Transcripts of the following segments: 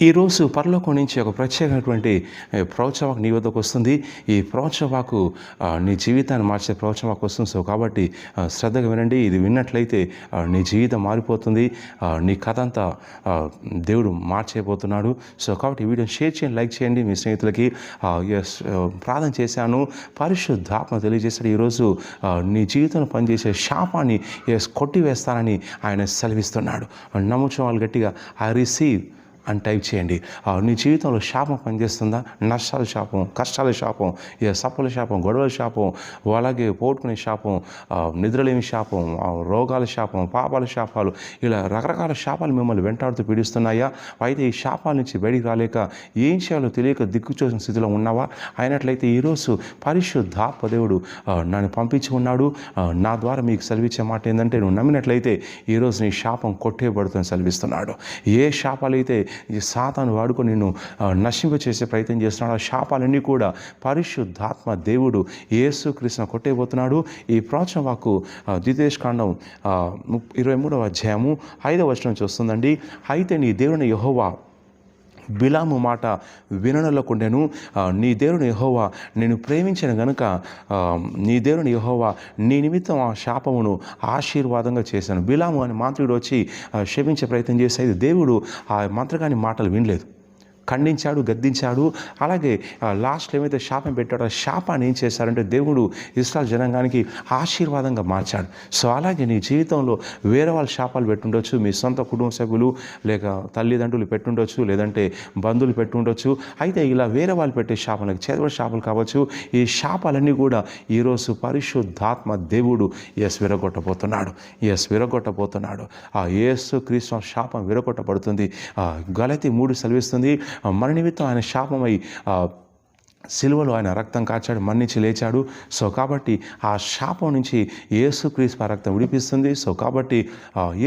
ఈరోజు పరలోకం నుంచి ఒక ప్రత్యేకమైనటువంటి ప్రవచనవాకు నీ వద్దకు వస్తుంది. ఈ ప్రవచనవాకు నీ జీవితాన్ని మార్చే ప్రవచనవాకు వస్తుంది. సో కాబట్టి శ్రద్ధగా వినండి. ఇది విన్నట్లయితే నీ జీవితం మారిపోతుంది. నీ కథ అంతా దేవుడు మార్చేయబోతున్నాడు. సో కాబట్టి ఈ వీడియోని షేర్ చేయండి, లైక్ చేయండి మీ స్నేహితులకి. ప్రార్థన చేశాను, పరిశుద్ధాత్మ తెలియజేశాడు. ఈరోజు నీ జీవితంలో పనిచేసే శాపాన్ని కొట్టివేస్తానని ఆయన సెలవిస్తున్నాడు. నమ్ముచున్న వాళ్ళు గట్టిగా ఐ రిసీవ్ అని టైప్ చేయండి. నీ జీవితంలో శాపం పనిచేస్తుందా? నష్టాల శాపం, కష్టాల శాపం, సప్పుల శాపం, గొడవల శాపం, అలాగే పోగొట్టుకునే శాపం, నిద్రలేమి శాపం, రోగాల శాపం, పాపాల శాపాలు, ఇలా రకరకాల శాపాలు మిమ్మల్ని వెంటాడుతూ పీడిస్తున్నాయా? అయితే ఈ శాపాల నుంచి బయటికి రాలేక ఏం చేయాలో తెలియక దిక్కుచోసిన స్థితిలో ఉన్నావా? అయినట్లయితే ఈరోజు పరిశుద్ధాత్మ దేవుడు నన్ను పంపించి ఉన్నాడు. నా ద్వారా మీకు సెలవిచ్చే మాట ఏంటంటే, నువ్వు నమ్మినట్లయితే ఈరోజు నీ శాపం కొట్టేయబడుతుందని సెలవిస్తున్నాడు. ఏ శాపాలు అయితే ఈ సాతాను వాడుకొని నిన్ను నశింపచేసే ప్రయత్నం చేస్తున్నాడు, ఆ శాపాలన్నీ కూడా పరిశుద్ధాత్మ దేవుడు యేసుక్రీస్తును కొట్టేయబోతున్నాడు. ఈ ప్రవచన వాక్కు ద్వితీయోపదేశకాండం 23వ అధ్యాయము 5వ వచనం నుంచి వస్తుందండి. అయితే నీ దేవుని యెహోవా బిలాము మాట విననొల్లకుండెను. నీ దేవుని యెహోవా నేను ప్రేమించిన గనుక నీ దేవుని యెహోవా నీ నిమిత్తం ఆ శాపమును ఆశీర్వాదంగా చేశాను. బిలాము అనే మంత్రుడు వచ్చి శపించే ప్రయత్నం చేసేది. దేవుడు ఆ మంత్రగాని మాటలు వినలేదు, ఖండించాడు, గద్దించాడు. అలాగే లాస్ట్లో ఏమైతే శాపం పెట్టాడో ఆ శాపాన్ని ఏం చేశారంటే దేవుడు ఇశ్రాయేలు జనాంగానికి ఆశీర్వాదంగా మార్చాడు. సో అలాగే నీ జీవితంలో వేరే వాళ్ళ శాపాలు పెట్టుండొచ్చు, మీ సొంత కుటుంబ సభ్యులు లేక తల్లిదండ్రులు పెట్టుండొచ్చు, లేదంటే బంధువులు పెట్టుండొచ్చు. అయితే ఇలా వేరే వాళ్ళు పెట్టే శాపాలకు చేదోడు శాపాలు కావచ్చు. ఈ శాపాలన్నీ కూడా ఈరోజు పరిశుద్ధాత్మ దేవుడు విరగొట్టబోతున్నాడు. ఆ యేసుక్రీస్తు శాపం విరగొట్టబడుతుంది. గలతీ 3 సెలవిస్తుంది, మన నిమిత్తం ఆయన శాపమై సిలువలో ఆయన రక్తం కాచాడు, మన్నించి లేచాడు. సో కాబట్టి ఆ శాపం నుంచి యేసుక్రీస్తు రక్తం విడిపిస్తుంది. సో కాబట్టి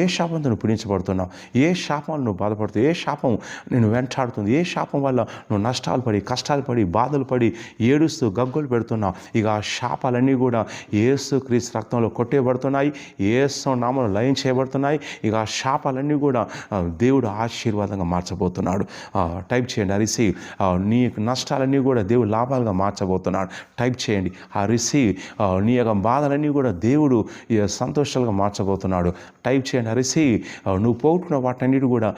ఏ శాపంతో నువ్వు పీడించబడుతున్నావు, ఏ శాపంలో నువ్వు బాధపడుతావు, ఏ శాపం నేను వెంటాడుతుంది, ఏ శాపం వల్ల నువ్వు నష్టాలు పడి, కష్టాలు పడి, బాధలు పడి, ఏడుస్తూ గగ్గోలు పెడుతున్నావు, ఇక ఆ శాపాలన్నీ కూడా యేసుక్రీస్తు రక్తంలో కొట్టేయబడుతున్నాయి, యేసు నామములో లయం చేయబడుతున్నాయి. ఇక ఆ శాపాలన్నీ కూడా దేవుడు ఆశీర్వాదంగా మార్చబోతున్నాడు. టైప్ చేయండి, అరిసి నీ నష్టాలన్నీ కూడా దేవుడు లాభాలుగా మార్చబోతున్నాడు. టైప్ చేయండి, ఆ రిసీవ్ నీ యొక్క బాధలన్నీ కూడా దేవుడు సంతోషాలుగా మార్చబోతున్నాడు. టైప్ చేయండి, ఆ రిసీవ్ నువ్వు పోగొట్టుకున్న వాటన్నిటి కూడా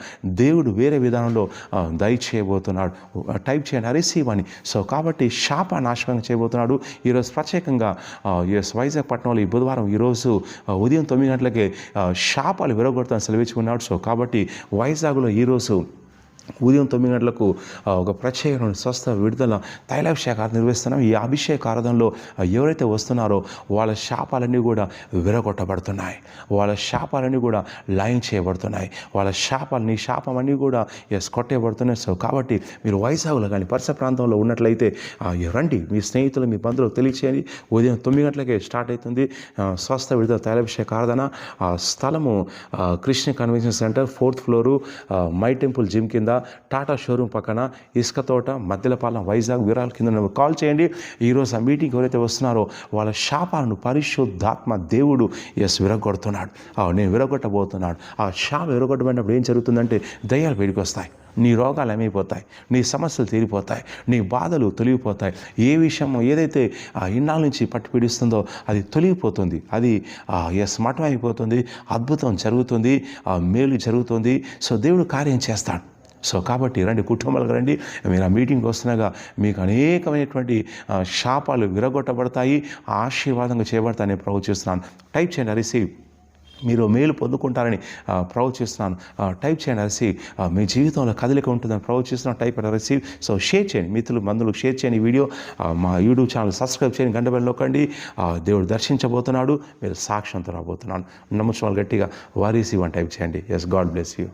దేవుడు వేరే విధానంలో దయచేయబోతున్నాడు. టైప్ చేయండి, ఆ రిసీవ్ అని. సో కాబట్టి శాప నాశనం చేయబోతున్నాడు. ఈరోజు ప్రత్యేకంగా వైజాగ్ పట్టణంలో ఈ బుధవారం ఈరోజు ఉదయం 9 గంటలకే శాపాలు విరగొడతాను సెలవించుకున్నాడు. సో కాబట్టి వైజాగ్లో ఈరోజు ఉదయం 9 గంటలకు ఒక ప్రత్యేకమైన స్వస్థ విడుదల తైలాభిషేకాలు నిర్వహిస్తున్నాం. ఈ అభిషేక ఆరాధనలో ఎవరైతే వస్తున్నారో వాళ్ళ శాపాలన్నీ కూడా విరగొట్టబడుతున్నాయి, వాళ్ళ శాపాలన్నీ కూడా లయం చేయబడుతున్నాయి, వాళ్ళ శాపాలు నీ శాపం అన్నీ కూడా కొట్టేయబడుతున్నాయి. సో కాబట్టి మీరు వైజాగ్లో కానీ పరిసర ప్రాంతంలో ఉన్నట్లయితే రండి, మీ స్నేహితులు మీ బంధువులకు తెలియచేయండి. ఉదయం 9 గంటలకే స్టార్ట్ అవుతుంది స్వస్థ విడుదల తైలాభిషేక ఆరాధన. స్థలము Krishna convention centre 4th floor, my temple gym కింద, టాటా షోరూమ్ పక్కన, ఇసుక తోట, మధ్యలపాలెం, వైజాగ్. వివరాల కింద కాల్ చేయండి. ఈరోజు ఆ మీటింగ్ ఎవరైతే వస్తున్నారో వాళ్ళ శాపాలను పరిశుద్ధాత్మ దేవుడు విరగొడుతున్నాడు. నేను విరగొట్టబోతున్నాడు. ఆ శాపం విరగొట్టబడినప్పుడు ఏం జరుగుతుందంటే దయ్యాలు బయటకు వస్తాయి, నీ రోగాలు ఏమైపోతాయి, నీ సమస్యలు తీరిపోతాయి, నీ బాధలు తొలగిపోతాయి. ఏ విషయం ఏదైతే ఇన్నాళ్ళ నుంచి పట్టి పీడిస్తుందో అది తొలగిపోతుంది, అది మఠం అయిపోతుంది, అద్భుతం జరుగుతుంది, మేలు జరుగుతుంది. సో దేవుడు కార్యం చేస్తాడు. సో కాబట్టి రండి, కుటుంబాలకు రండి. మీరు ఆ మీటింగ్కి వస్తున్నాగా మీకు అనేకమైనటువంటి శాపాలు విరగొట్టబడతాయి, ఆశీర్వాదంగా చేయబడతాయని ప్రవచిస్తున్నాను. టైప్ చేయండి, రిసీవ్. మీరు మేలు పొందుకుంటారని ప్రవచిస్తున్నాను. టైప్ చేయండి, రిసీవ్. మీ జీవితంలో కదలిక ఉంటుందని ప్రవచిస్తున్నాను. Type and receive. So share చేయండి, మిత్రులు బంధువులకు షేర్ చేయండి. ఈ వీడియో మా యూట్యూబ్ ఛానల్ సబ్స్క్రైబ్ చేయండి, గంట బెల్ నొక్కండి. దేవుడు దర్శించబోతున్నాడు, మీరు సాక్ష్యంతో రాబోతున్నాను. నమ్ముచున్న వాళ్ళు గట్టిగా వారీసి అని టైప్ చేయండి. Yes, God bless you.